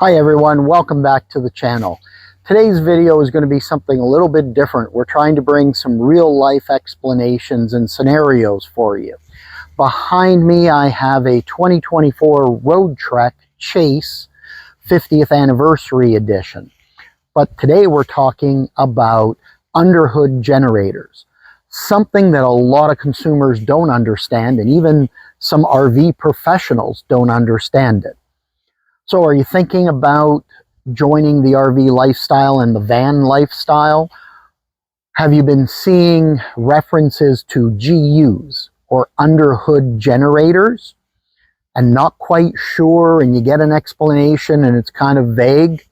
Hi everyone, welcome back to the channel. Today's video is going to be something a little bit different. We're trying to bring some real life explanations and scenarios for you. Behind me I have a 2024 Roadtrek Chase 50th Anniversary Edition. But today we're talking about underhood generators. Something that a lot of consumers don't understand, and even some RV professionals don't understand it. So are you thinking about joining the RV lifestyle and the van lifestyle? Have you been seeing references to GUs or underhood generators and not quite sure, and you get an explanation and it's kind of vague?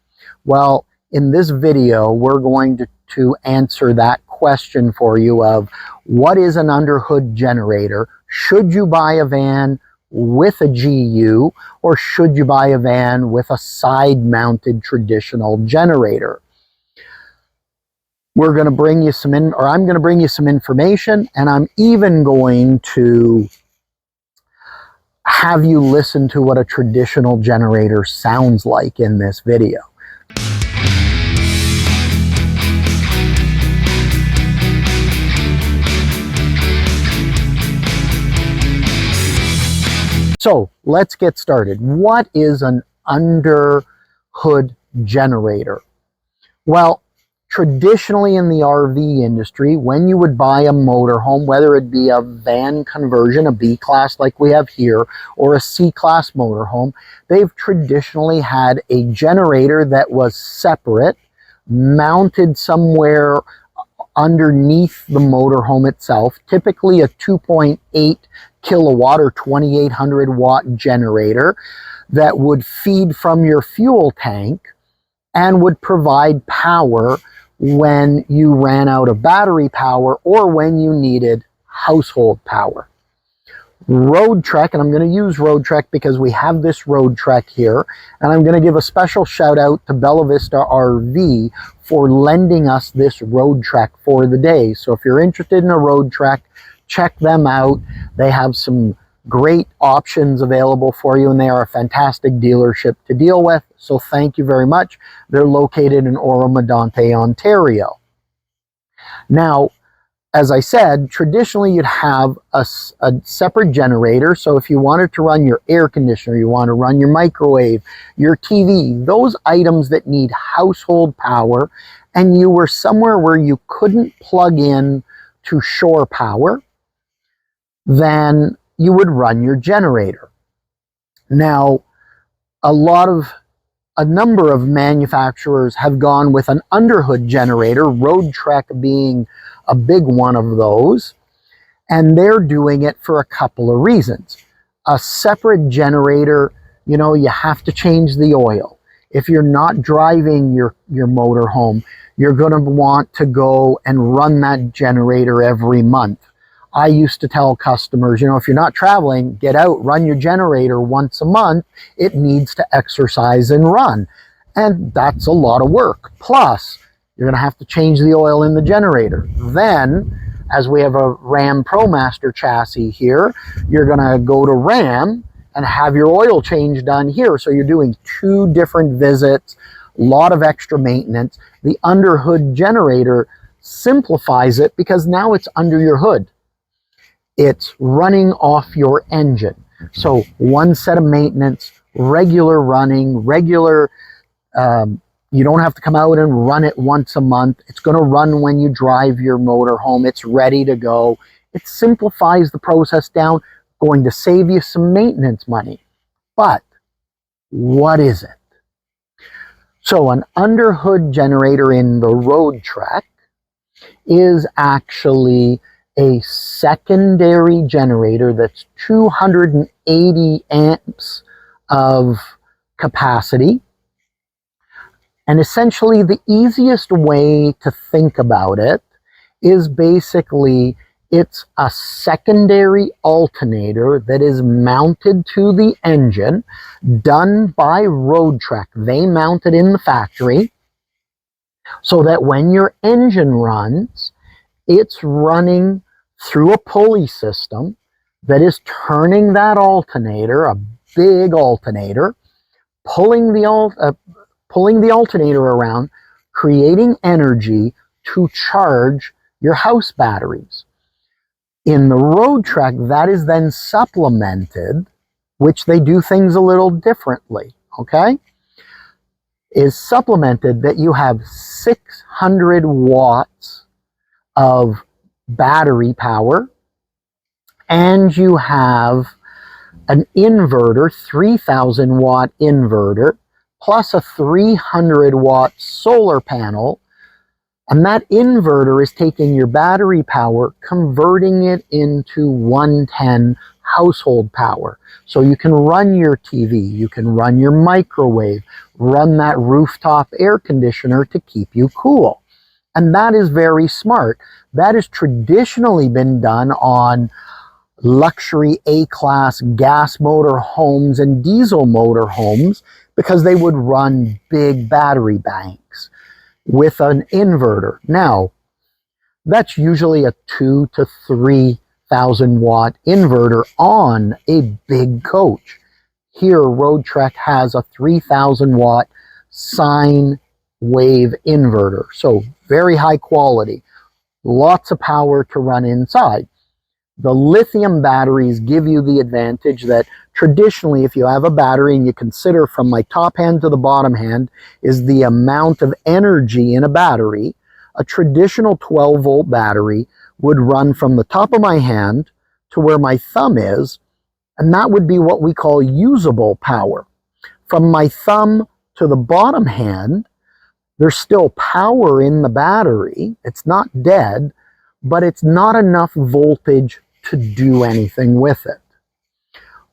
Well, in this video, we're going to answer that question for you of what is an underhood generator? Should you buy a van with a GU, or should you buy a van with a side-mounted traditional generator? We're going to bring you some I'm going to bring you some information, and I'm even going to have you listen to what a traditional generator sounds like in this video. So let's get started. What is an underhood generator? Well, traditionally in the RV industry, when you would buy a motorhome, whether it be a van conversion, a B-class like we have here, or a C-class motorhome, they've traditionally had a generator that was separate, mounted somewhere underneath the motorhome itself, typically a 2.8 kilowatt or 2800 watt generator that would feed from your fuel tank and would provide power when you ran out of battery power or when you needed household power. Roadtrek, and I'm going to use Roadtrek because we have this Roadtrek here, and I'm going to give a special shout out to Bella Vista RV for lending us this Roadtrek for the day. So if you're interested in a Roadtrek, check them out. They have some great options available for you, and they are a fantastic dealership to deal with. So thank you very much. They're located in Oro-Medonte, Ontario. Now, as I said, traditionally you'd have a separate generator. So if you wanted to run your air conditioner, you want to run your microwave, your TV, those items that need household power, and you were somewhere where you couldn't plug in to shore power, then you would run your generator. Now, a number of manufacturers have gone with an underhood generator, Roadtrek being a big one of those, and they're doing it for a couple of reasons. A separate generator, you know, you have to change the oil. If you're not driving your motorhome, you're going to want to go and run that generator every month. I used to tell customers, you know, if you're not traveling, get out, run your generator once a month. It needs to exercise and run. And that's a lot of work. Plus, you're going to have to change the oil in the generator. Then, as we have a Ram ProMaster chassis here, you're going to go to Ram and have your oil change done here. So you're doing 2 different visits, a lot of extra maintenance. The underhood generator simplifies it because now it's under your hood. It's running off your engine. So one set of maintenance, regular running, regular, you don't have to come out and run it once a month. It's going to run when you drive your motorhome. It's ready to go. It simplifies the process down, going to save you some maintenance money. But what is it? So an underhood generator in the Roadtrek is actually a secondary generator that's 280 amps of capacity. And essentially the easiest way to think about it is basically it's a secondary alternator that is mounted to the engine, done by Roadtrek. They mount it in the factory so that when your engine runs, it's running through a pulley system that is turning that alternator, a big alternator, pulling the alternator around, creating energy to charge your house batteries. In the Roadtrek, that is then supplemented, which they do things a little differently, okay? Is supplemented that you have 600 watts of battery power, and you have an inverter, 3,000 watt inverter, plus a 300 watt solar panel. And that inverter is taking your battery power, converting it into 110 household power. So you can run your TV, you can run your microwave, run that rooftop air conditioner to keep you cool. And that is very smart. That has traditionally been done on luxury A-class gas motor homes and diesel motor homes because they would run big battery banks with an inverter. Now, that's usually a 2,000 to 3,000 watt inverter on a big coach. Here, Roadtrek has a 3,000 watt sine wave inverter. So very high quality, lots of power to run inside. The lithium batteries give you the advantage that traditionally, if you have a battery and you consider from my top hand to the bottom hand is the amount of energy in a battery, a traditional 12 volt battery would run from the top of my hand to where my thumb is, and that would be what we call usable power. From my thumb to the bottom hand, there's still power in the battery. It's not dead, but it's not enough voltage to do anything with it.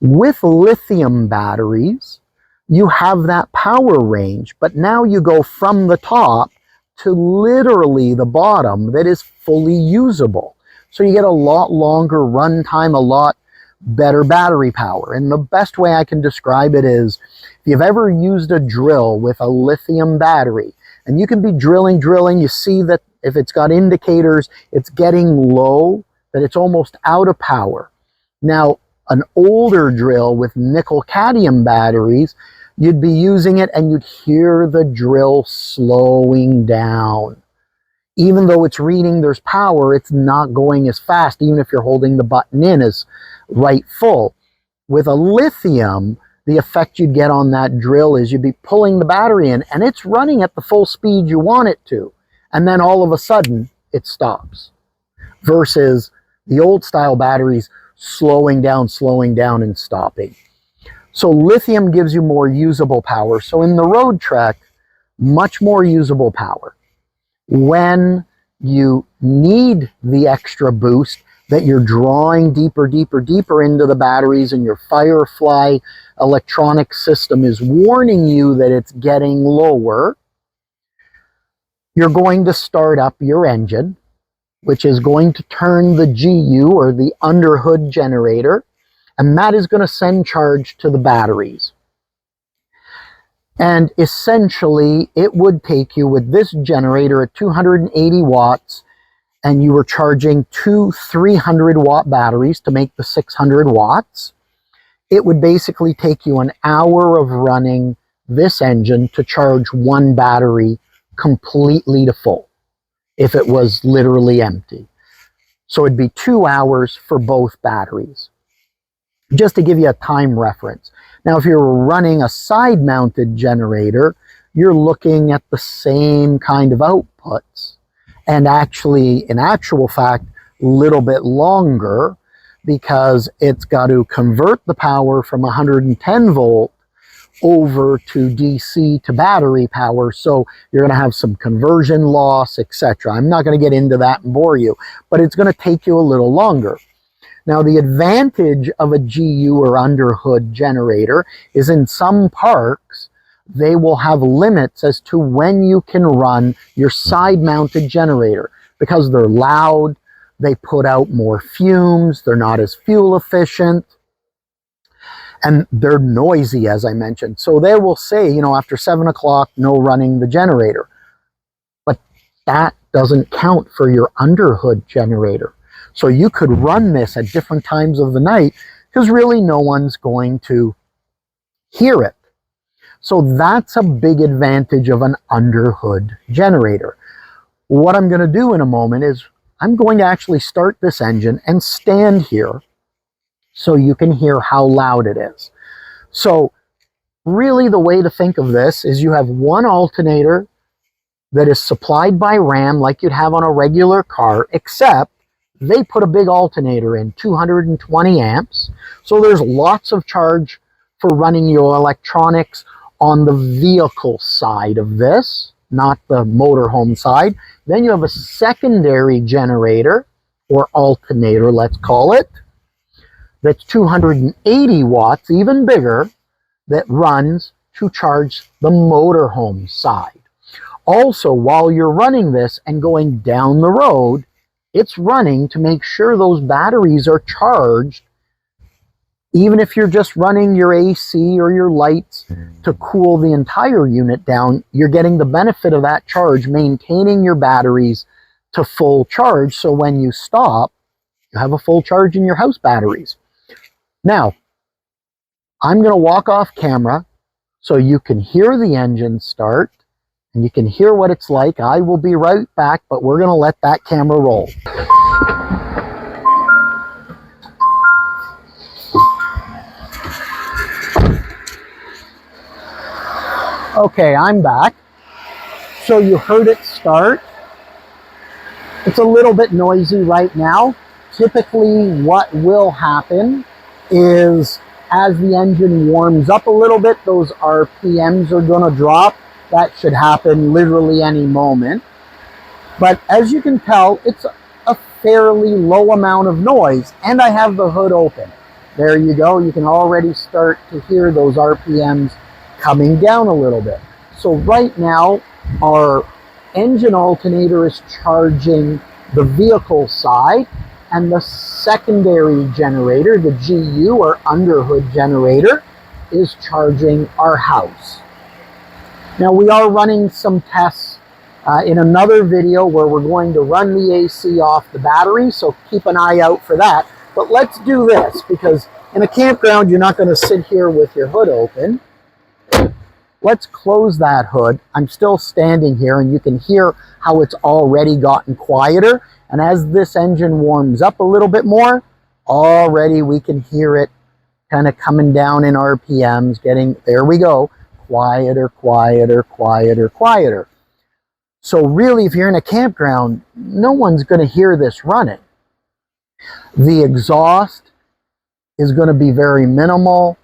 With lithium batteries, you have that power range, but now you go from the top to literally the bottom that is fully usable. So you get a lot longer run time, a lot better battery power. And the best way I can describe it is, if you've ever used a drill with a lithium battery, and you can be drilling, you see that if it's got indicators, it's getting low, that it's almost out of power. Now, an older drill with nickel cadmium batteries, you'd be using it and you'd hear the drill slowing down. Even though it's reading there's power, it's not going as fast, even if you're holding the button in as right full. With a lithium, the effect you'd get on that drill is you'd be pulling the battery in and it's running at the full speed you want it to. And then all of a sudden, it stops. Versus the old style batteries slowing down and stopping. So lithium gives you more usable power. So in the Roadtrek, much more usable power. When you need the extra boost that you're drawing deeper into the batteries and your Firefly electronic system is warning you that it's getting lower, you're going to start up your engine, which is going to turn the GU or the underhood generator, and that is going to send charge to the batteries. And essentially, it would take you with this generator at 280 watts, and you were charging two 300 watt batteries to make the 600 watts. It would basically take you an hour of running this engine to charge one battery completely to full, if it was literally empty. So it'd be 2 hours for both batteries. Just to give you a time reference. Now, if you're running a side-mounted generator, you're looking at the same kind of outputs. And actually, in actual fact, a little bit longer, because it's got to convert the power from 110 volt over to DC to battery power, so you're going to have some conversion loss, etc. I'm not going to get into that and bore you, but it's going to take you a little longer. Now, the advantage of a GU or underhood generator is in some parks, they will have limits as to when you can run your side-mounted generator because they're loud, they put out more fumes, they're not as fuel efficient, and they're noisy, as I mentioned. So they will say, you know, after 7 o'clock, no running the generator. But that doesn't count for your underhood generator. So you could run this at different times of the night because really no one's going to hear it. So that's a big advantage of an underhood generator. What I'm going to do in a moment is I'm going to actually start this engine and stand here so you can hear how loud it is. So really the way to think of this is you have one alternator that is supplied by Ram like you'd have on a regular car, except they put a big alternator in, 220 amps. So there's lots of charge for running your electronics on the vehicle side of this, not the motorhome side. Then you have a secondary generator, or alternator, let's call it, that's 280 watts, even bigger, that runs to charge the motorhome side. Also, while you're running this and going down the road, it's running to make sure those batteries are charged. Even if you're just running your AC or your lights to cool the entire unit down, you're getting the benefit of that charge, maintaining your batteries to full charge, so when you stop, you have a full charge in your house batteries. Now, I'm going to walk off camera so you can hear the engine start and you can hear what it's like. I will be right back, but we're going to let that camera roll. Okay, I'm back. So you heard it start. It's a little bit noisy right now. Typically what will happen is as the engine warms up a little bit, those RPMs are going to drop. That should happen literally any moment. But as you can tell, it's a fairly low amount of noise, and I have the hood open. There you go. You can already start to hear those RPMs coming down a little bit. So right now, our engine alternator is charging the vehicle side, and the secondary generator, the GU or underhood generator, is charging our house. Now we are running some tests in another video where we're going to run the AC off the battery, so keep an eye out for that. But let's do this, because in a campground you're not going to sit here with your hood open. Let's close that hood. I'm still standing here and you can hear how it's already gotten quieter. And as this engine warms up a little bit more, already we can hear it kind of coming down in RPMs, getting, there we go, quieter, quieter, quieter, quieter. So really, if you're in a campground, no one's going to hear this running. The exhaust is going to be very minimal,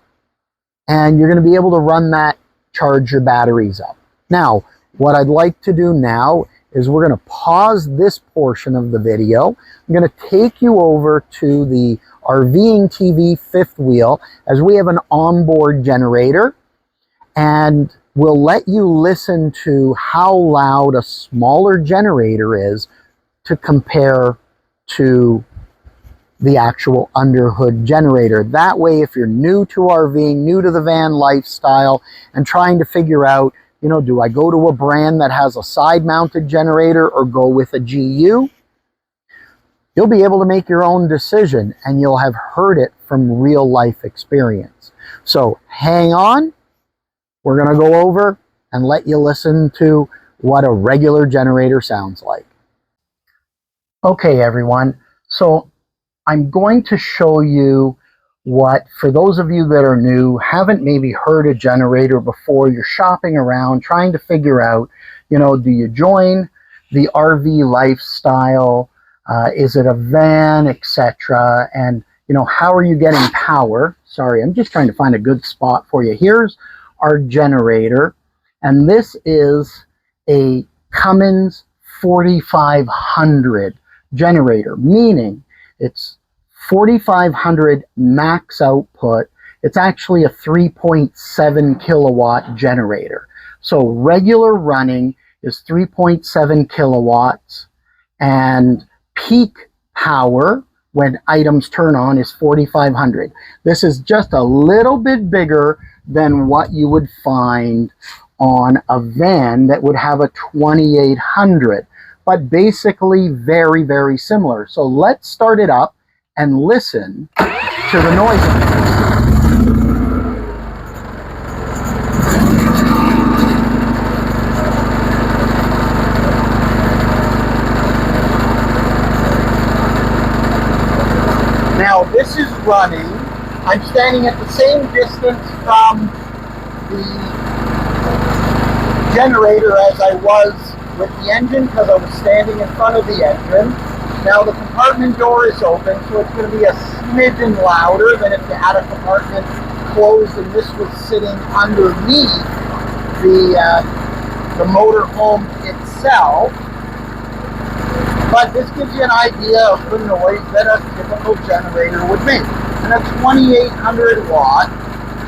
and you're going to be able to run that, charge your batteries up. Now, what I'd like to do now is we're going to pause this portion of the video. I'm going to take you over to the RVing TV fifth wheel, as we have an onboard generator, and we'll let you listen to how loud a smaller generator is to compare to the actual underhood generator. That way, if you're new to RVing, new to the van lifestyle, and trying to figure out, you know, do I go to a brand that has a side-mounted generator or go with a GU? You'll be able to make your own decision, and you'll have heard it from real-life experience. So hang on. We're going to go over and let you listen to what a regular generator sounds like. Okay, everyone. So I'm going to show you what, for those of you that are new, haven't maybe heard a generator before, you're shopping around trying to figure out, you know, do you join the RV lifestyle? Is it a van, etc.? And, you know, how are you getting power? Sorry, I'm just trying to find a good spot for you. Here's our generator, and this is a Cummins 4500 generator, meaning it's 4500 max output. It's actually a 3.7 kilowatt generator. So regular running is 3.7 kilowatts, and peak power when items turn on is 4500. This is just a little bit bigger than what you would find on a van that would have a 2800, but basically very, very similar. So let's start it up and listen to the noise of it. running. I'm standing at the same distance from the generator as I was with the engine, because I was standing in front of the engine. Now the compartment door is open, so it's going to be a smidgen louder than if you had a compartment closed and this was sitting underneath the motorhome itself. But this gives you an idea of the noise that a typical generator would make. And a 2800 watt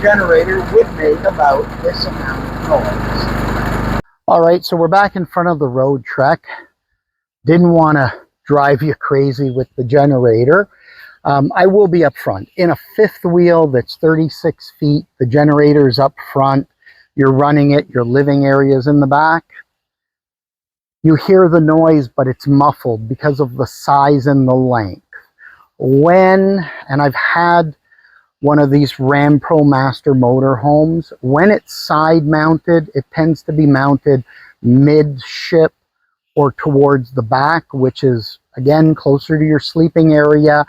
generator would make about this amount of noise. All right, so we're back in front of the Roadtrek. Didn't want to drive you crazy with the generator. I will be up front. In a fifth wheel that's 36 feet, the generator's up front. You're running it, your living area's in the back. You hear the noise, but it's muffled because of the size and the length. And I've had one of these Ram Pro Master motorhomes, when it's side mounted, it tends to be mounted midship or towards the back, which is, again, closer to your sleeping area.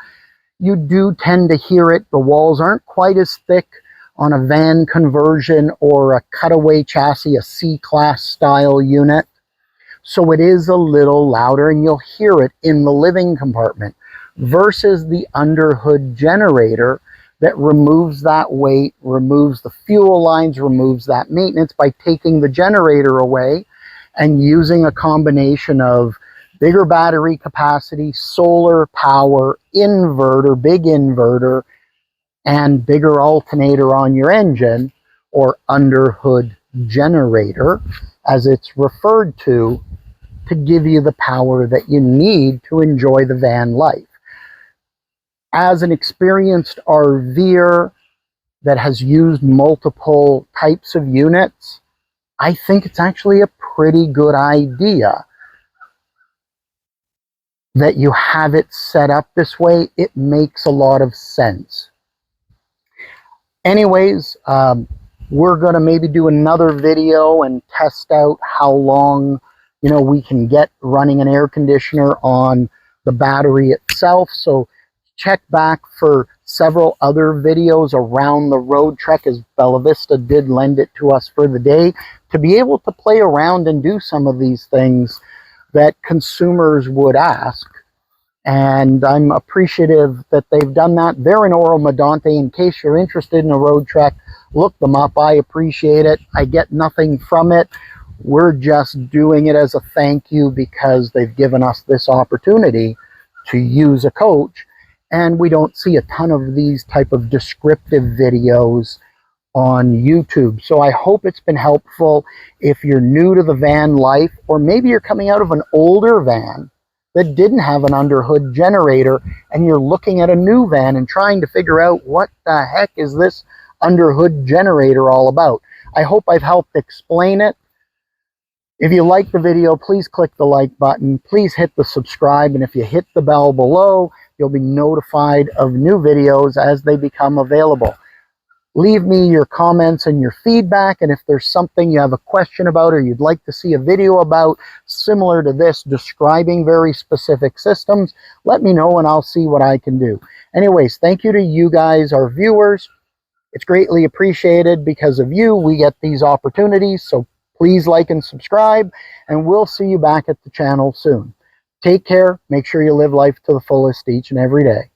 You do tend to hear it. The walls aren't quite as thick on a van conversion or a cutaway chassis, a C-Class style unit. So it is a little louder, and you'll hear it in the living compartment versus the underhood generator that removes that weight, removes the fuel lines, removes that maintenance by taking the generator away and using a combination of bigger battery capacity, solar power, inverter, big inverter, and bigger alternator on your engine, or underhood generator, as it's referred to give you the power that you need to enjoy the van life. As an experienced RVer that has used multiple types of units, I think it's actually a pretty good idea that you have it set up this way. It makes a lot of sense. Anyways, we're going to maybe do another video and test out how long, we can get running an air conditioner on the battery itself. So check back for several other videos around the Roadtrek, as Bella Vista did lend it to us for the day, to be able to play around and do some of these things that consumers would ask. And I'm appreciative that they've done that. They're in Oro Medonte. In case you're interested in a Roadtrek, look them up. I appreciate it. I get nothing from it. We're just doing it as a thank you because they've given us this opportunity to use a coach. And we don't see a ton of these type of descriptive videos on YouTube. So I hope it's been helpful. If you're new to the van life, or maybe you're coming out of an older van that didn't have an underhood generator, and you're looking at a new van and trying to figure out what the heck is this underhood generator all about. I hope I've helped explain it. If you like the video, please click the like button. Please hit the subscribe, and if you hit the bell below, you'll be notified of new videos as they become available. Leave me your comments and your feedback, and if there's something you have a question about or you'd like to see a video about similar to this, describing very specific systems, let me know and I'll see what I can do. Anyways, thank you to you guys, our viewers. It's greatly appreciated. Because of you, we get these opportunities, so please like and subscribe, and we'll see you back at the channel soon. Take care. Make sure you live life to the fullest each and every day.